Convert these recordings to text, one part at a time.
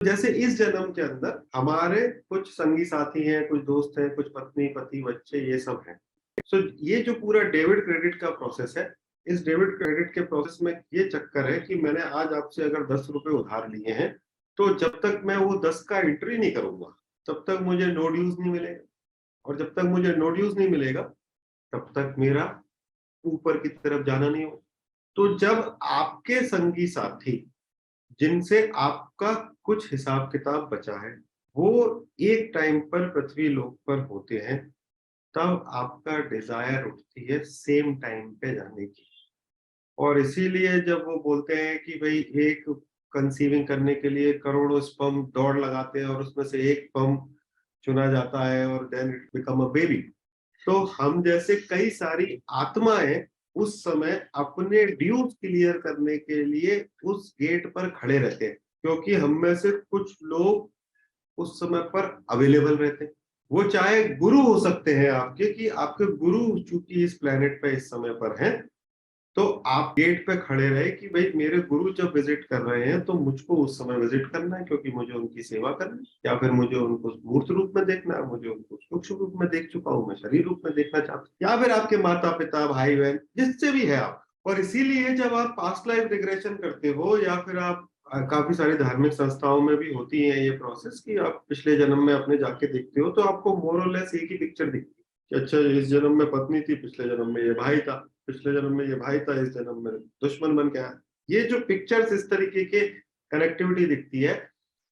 जैसे इस जन्म के अंदर हमारे कुछ संगी साथी हैं, कुछ दोस्त हैं, कुछ पत्नी पति बच्चे ये सब हैं। ये जो पूरा डेबिट क्रेडिट का प्रोसेस है, इस डेबिट क्रेडिट के प्रोसेस में ये चक्कर है कि मैंने आज आपसे अगर 10 रुपए उधार लिए हैं, तो जब तक मैं वो 10 का एंट्री नहीं करूंगा तब तक मुझे नो ड्यूज नहीं मिलेगा, और जब तक मुझे नो ड्यूज नहीं मिलेगा तब तक मेरा ऊपर की तरफ जाना नहीं हो। तो जब आपके संगी साथी जिनसे आपका कुछ हिसाब किताब बचा है वो एक टाइम पर पृथ्वी लोक पर होते हैं, तब आपका डिजायर उठती है सेम टाइम पे जाने की। और इसीलिए जब वो बोलते हैं कि भाई एक कंसीविंग करने के लिए करोड़ों स्पर्म दौड़ लगाते हैं और उसमें से एक स्पर्म चुना जाता है और then it become a baby, तो हम जैसे कई सारी आत्माएं उस समय अपने ड्यूज क्लियर करने के लिए उस गेट पर खड़े रहते हैं, क्योंकि हम में से कुछ लोग उस समय पर अवेलेबल रहते हैं। वो चाहे गुरु हो सकते हैं आपके, कि आपके गुरु चूंकि इस प्लेनेट पे इस समय पर हैं, तो आप गेट पे खड़े रहे कि भाई मेरे गुरु जब विजिट कर रहे हैं तो मुझको उस समय विजिट करना है, क्योंकि मुझे उनकी सेवा करनी है, या फिर मुझे उनको मूर्त रूप में देखना है, मुझे उनको सूक्ष्म रूप में देख चुका हूं, मैं शरीर रूप में देखना चाहता हूँ, या फिर आपके माता पिता भाई बहन जिससे भी है आप। और इसीलिए जब आप पास्ट लाइफ रिग्रेशन करते हो, या फिर आप काफी सारी धार्मिक संस्थाओं में भी होती है ये प्रोसेस कि आप पिछले जन्म में अपने जाके देखते हो, तो आपको मोर और लेस एक ही पिक्चर दिखती है कि अच्छा इस जन्म में पत्नी थी, पिछले जन्म में ये भाई था, पिछले जन्म में ये भाई था, इस जन्म में दुश्मन बन गया। ये जो पिक्चर्स इस तरीके के कनेक्टिविटी दिखती है,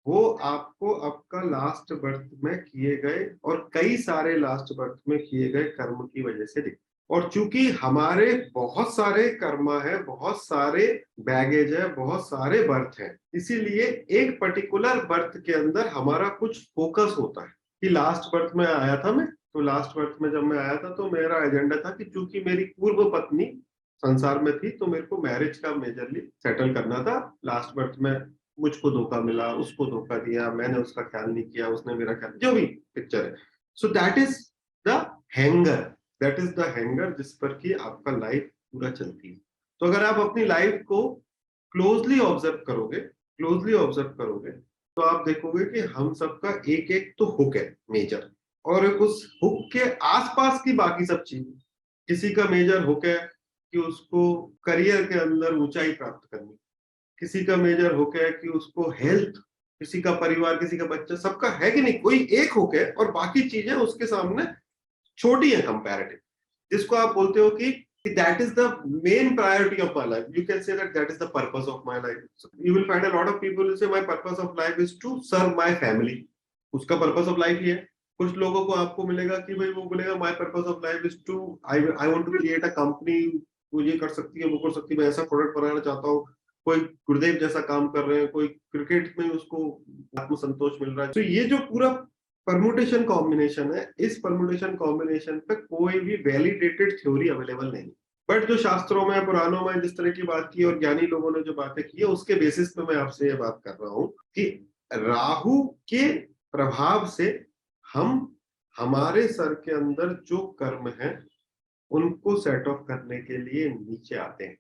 वो आपको आपका लास्ट बर्थ में किए गए और कई सारे लास्ट बर्थ में किए गए कर्म की वजह से दिखती है। और चूंकि हमारे बहुत सारे कर्मा है, बहुत सारे बैगेज है, बहुत सारे बर्थ है, इसीलिए एक पर्टिकुलर बर्थ के अंदर हमारा कुछ फोकस होता है कि लास्ट बर्थ में आया था मैं, तो लास्ट बर्थ में जब मैं आया था तो मेरा एजेंडा था कि चूंकि मेरी पूर्व पत्नी संसार में थी तो मेरे को मैरिज का मेजरली सेटल करना था। लास्ट बर्थ में मुझको धोखा मिला, उसको धोखा दिया, मैंने उसका ख्याल नहीं किया, उसने मेरा ख्याल, जो भी पिक्चर है। So that is the hanger, that is the hanger जिस पर कि आपका लाइफ पूरा चलती है। तो अगर आप अपनी लाइफ को क्लोजली ऑब्जर्व करोगे तो आप देखोगे कि हम सबका एक एक तो हुक है मेजर, और उस हुक के आसपास की बाकी सब चीजें। किसी का मेजर हुक है कि उसको करियर के अंदर ऊंचाई प्राप्त करनी, किसी का मेजर हुक है कि उसको हेल्थ, किसी का परिवार, किसी का बच्चा, सबका है कि नहीं कोई एक हुक है, और बाकी चीजें उसके सामने छोटी है कंपैरेटिव, जिसको आप बोलते हो कि that is the main priority of my life. You can say that that is the purpose of my life. So you will find a lot of people who say my purpose of life is to serve my family. उसका purpose of life ये है। कुछ लोगों को आपको मिलेगा कि भाई वो बोलेगा my purpose of life is to I want to create a company, वो ये कर सकती है, वो कर सकती है, मैं ऐसा प्रोडक्ट बनाना चाहता हूँ। कोई गुरुदेव जैसा काम कर रहे हैं, कोई क्रिकेट में उसको आत्मसंतोष मिल रहा है। तो ये जो पूरा परमुटेशन कॉम्बिनेशन है, इस परमुटेशन कॉम्बिनेशन पे कोई भी वैलिडेटेड थ्योरी अवेलेबल नहीं। बट जो शास्त्रों में पुराणों में जिस तरह की बात की और ज्ञानी लोगों ने जो बातें की है उसके बेसिस पे मैं आपसे ये बात कर रहा हूं कि राहु के प्रभाव से हम हमारे सर के अंदर जो कर्म है उनको सेट ऑफ करने के लिए नीचे आते हैं।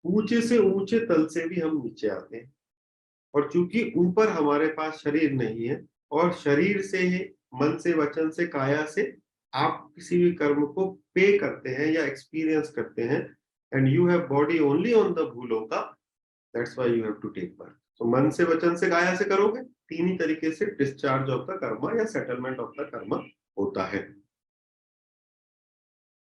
ऊंचे से ऊंचे तल से भी हम नीचे आते हैं, और चूंकि ऊपर हमारे पास शरीर नहीं है, और शरीर से ही, मन से, वचन से, काया से आप किसी भी कर्म को पे करते हैं या एक्सपीरियंस करते हैं, and you have body only on the Bhuloka, that's why you have to take birth. तो मन से, वचन से, काया से करोगे, तीन ही तरीके से डिस्चार्ज ऑफ द कर्मा या सेटलमेंट ऑफ द कर्मा होता है।